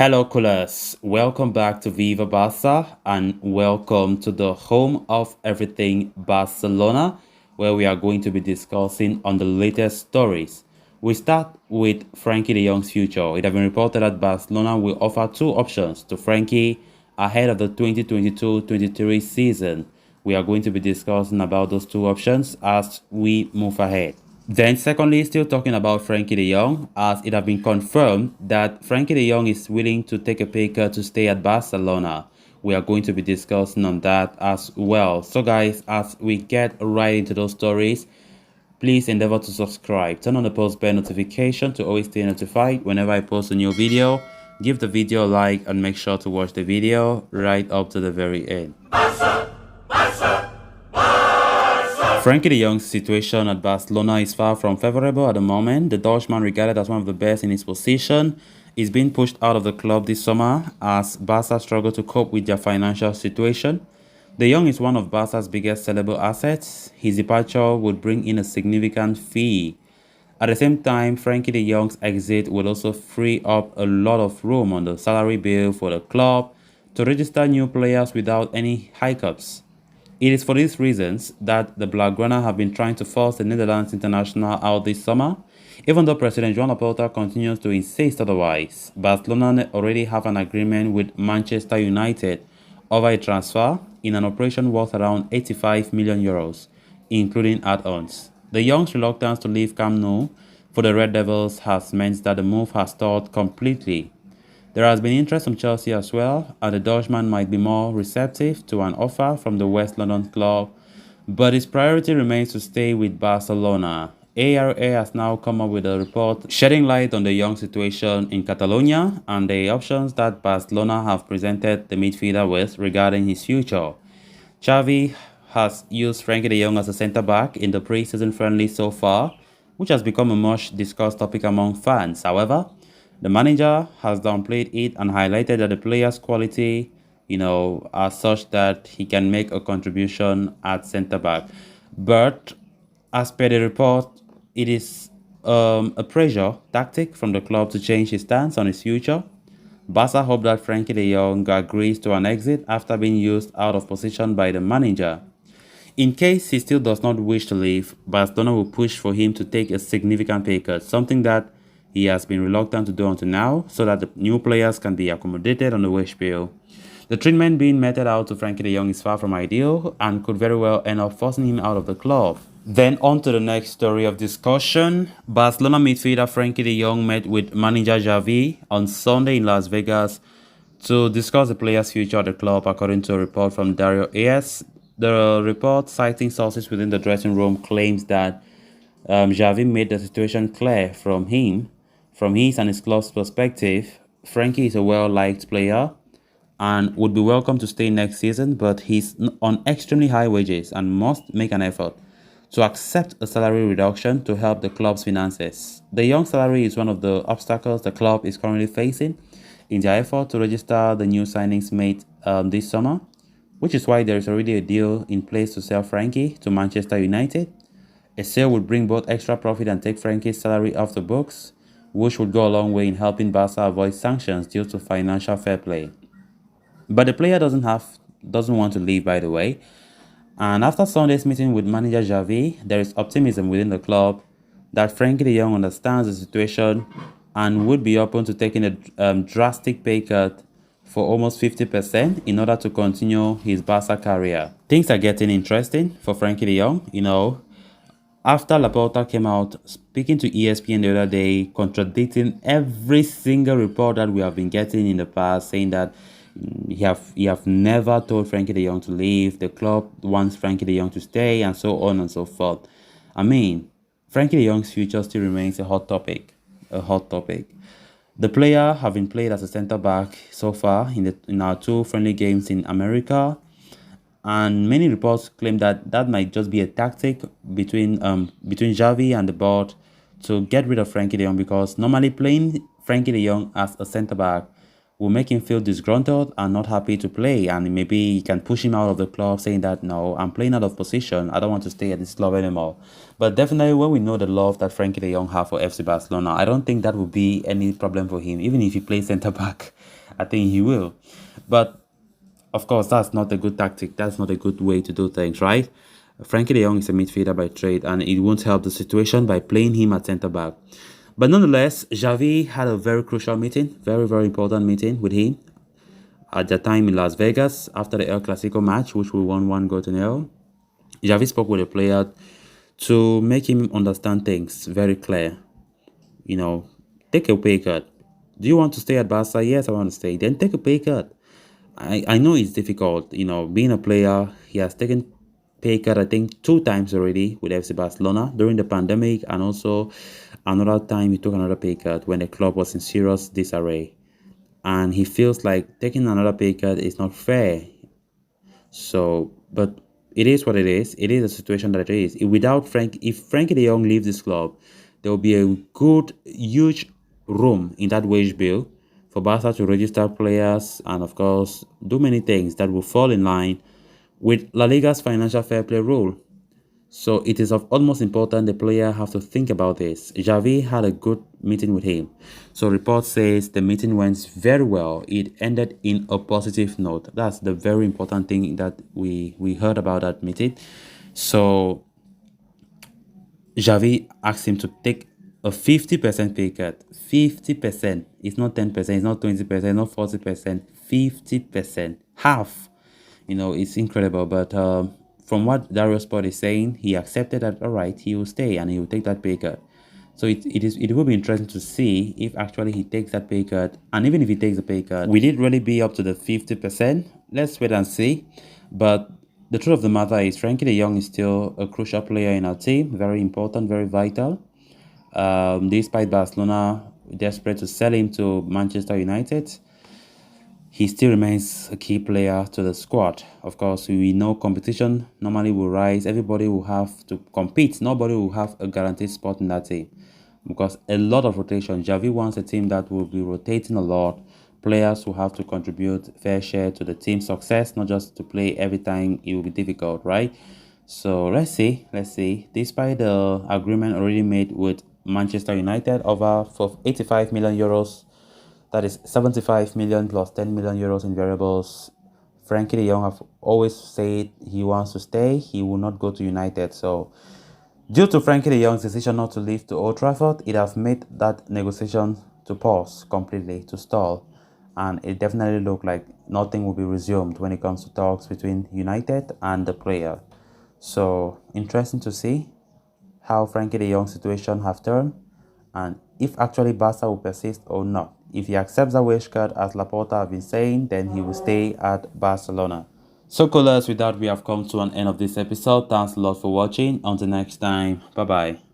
Hello, coolers. Welcome back to Viva Barca and welcome to the home of everything Barcelona, where we are going to be discussing on the latest stories. We start with Frenkie de Jong's future. It has been reported that Barcelona will offer two options to Frenkie ahead of the 2022-23 season. We are going to be discussing about those two options as we move ahead. Then, secondly, still talking about Frenkie de Jong, as it has been confirmed that Frenkie de Jong is willing to take a pay cut to stay at Barcelona. We are going to be discussing on that as well. So, guys, as we get right into those stories, please endeavor to subscribe. Turn on the post bell notification to always stay notified whenever I post a new video. Give the video a like and make sure to watch the video right up to the very end. Frenkie de Jong's situation at Barcelona is far from favorable at the moment. The Dutchman, regarded as one of the best in his position, is being pushed out of the club this summer as Barca struggle to cope with their financial situation. De Jong is one of Barca's biggest sellable assets. His departure would bring in a significant fee. At the same time, Frenkie de Jong's exit will also free up a lot of room on the salary bill for the club to register new players without any hiccups. It is for these reasons that the Blaugrana have been trying to force the Netherlands international out this summer, even though President Joan Laporta continues to insist otherwise. Barcelona already have an agreement with Manchester United over a transfer in an operation worth around 85 million euros, including add-ons. The Young's reluctance to leave Camp Nou for the Red Devils has meant that the move has stalled completely. There has been interest from Chelsea as well, and the Dutchman might be more receptive to an offer from the West London club, but his priority remains to stay with Barcelona. ARA has now come up with a report shedding light on the young situation in Catalonia and the options that Barcelona have presented the midfielder with regarding his future. Javi has used Frenkie de Jong as a centre-back in the pre-season friendly so far, which has become a much discussed topic among fans. However, the manager has downplayed it and highlighted that the player's quality, are such that he can make a contribution at centre-back. But as per the report, it is a pressure tactic from the club to change his stance on his future. Barca hope that Frenkie de Jong agrees to an exit after being used out of position by the manager. In case he still does not wish to leave, Barcelona will push for him to take a significant pay cut, something that he has been reluctant to do until now, so that the new players can be accommodated on the wage bill. The treatment being meted out to Frenkie de Jong is far from ideal and could very well end up forcing him out of the club. Then on to the next story of discussion. Barcelona midfielder Frenkie de Jong met with manager Javi on Sunday in Las Vegas to discuss the player's future at the club, according to a report from Dario AS. The report, citing sources within the dressing room, claims that Javi made the situation clear from his and his club's perspective. Frenkie is a well-liked player and would be welcome to stay next season, but he's on extremely high wages and must make an effort to accept a salary reduction to help the club's finances. The young salary is one of the obstacles the club is currently facing in their effort to register the new signings made this summer, which is why there is already a deal in place to sell Frenkie to Manchester United. A sale would bring both extra profit and take Frenkie's salary off the books, which would go a long way in helping Barca avoid sanctions due to financial fair play. But the player doesn't want to leave, by the way. And after Sunday's meeting with manager Javi, there is optimism within the club that Frenkie de Jong understands the situation and would be open to taking a drastic pay cut for almost 50% in order to continue his Barca career. Things are getting interesting for Frenkie de Jong, After Laporta came out speaking to ESPN the other day, contradicting every single report that we have been getting in the past, saying that he have never told Frenkie de Jong to leave, the club wants Frenkie de Jong to stay, and so on and so forth. I mean, Frenkie de Jong's future still remains a hot topic. The player have been played as a centre-back so far in our two friendly games in America. And many reports claim that might just be a tactic between Javi and the board to get rid of Frenkie de Jong, because normally playing Frenkie de Jong as a centre-back will make him feel disgruntled and not happy to play, and maybe he can push him out of the club, saying that, no, I'm playing out of position, I don't want to stay at this club anymore. But definitely, when we know the love that Frenkie de Jong have for FC Barcelona, I don't think that would be any problem for him, even if he plays centre-back I think he will. But of course, that's not a good tactic. That's not a good way to do things, right? Frankie de Jong is a midfielder by trade, and it won't help the situation by playing him at centre back. But nonetheless, Javi had a very crucial meeting, very, very important meeting with him at the time in Las Vegas after the El Clasico match, which we won 1-0. Javi spoke with the player to make him understand things very clear. You know, take a pay cut. Do you want to stay at Barca? Yes, I want to stay. Then take a pay cut. I know it's difficult. Being a player, he has taken pay cut, I think, 2 times already with FC Barcelona during the pandemic, and also another time he took another pay cut when the club was in serious disarray. And he feels like taking another pay cut is not fair. So, but it is what it is. It is a situation that it is. If Frankie de Jong leaves this club, there will be a good, huge room in that wage bill for Barca to register players and, of course, do many things that will fall in line with La Liga's financial fair play rule. So it is of utmost importance the player have to think about this. Javi had a good meeting with him. So report says the meeting went very well. It ended in a positive note. That's the very important thing that we heard about that meeting. So Javi asked him to take a 50% pay cut. 50%. It's not 10%, it's not 20%, it's not 40%. 50%. Half. It's incredible. But from what Dario Sport is saying, he accepted that, all right, he will stay and he will take that pay cut. So it will be interesting to see if actually he takes that pay cut. And even if he takes the pay cut, will it really be up to the 50%? Let's wait and see. But the truth of the matter is Frenkie de Jong is still a crucial player in our team. Very important, very vital. Despite Barcelona desperate to sell him to Manchester United, he still remains a key player to the squad. Of course, we know competition normally will rise. Everybody will have to compete. Nobody will have a guaranteed spot in that team because a lot of rotation. Javi wants a team that will be rotating a lot. Players will have to contribute fair share to the team's success, not just to play every time. It will be difficult, right? So let's see. Despite the agreement already made with Manchester United over for 85 million euros, that is 75 million plus 10 million euros in variables. Frenkie de Jong have always said he wants to stay. He will not go to United. So due to Frenkie de Jong's decision not to leave to Old Trafford, it has made that negotiation to pause completely, to stall. And it definitely looked like nothing will be resumed when it comes to talks between United and the player. So interesting to see how Frenkie de Jong's situation have turned and if actually Barca will persist or not. If he accepts the wage cut, as Laporta have been saying, then he will stay at Barcelona. So callers, with that, we have come to an end of this episode. Thanks a lot for watching. Until next time, bye-bye.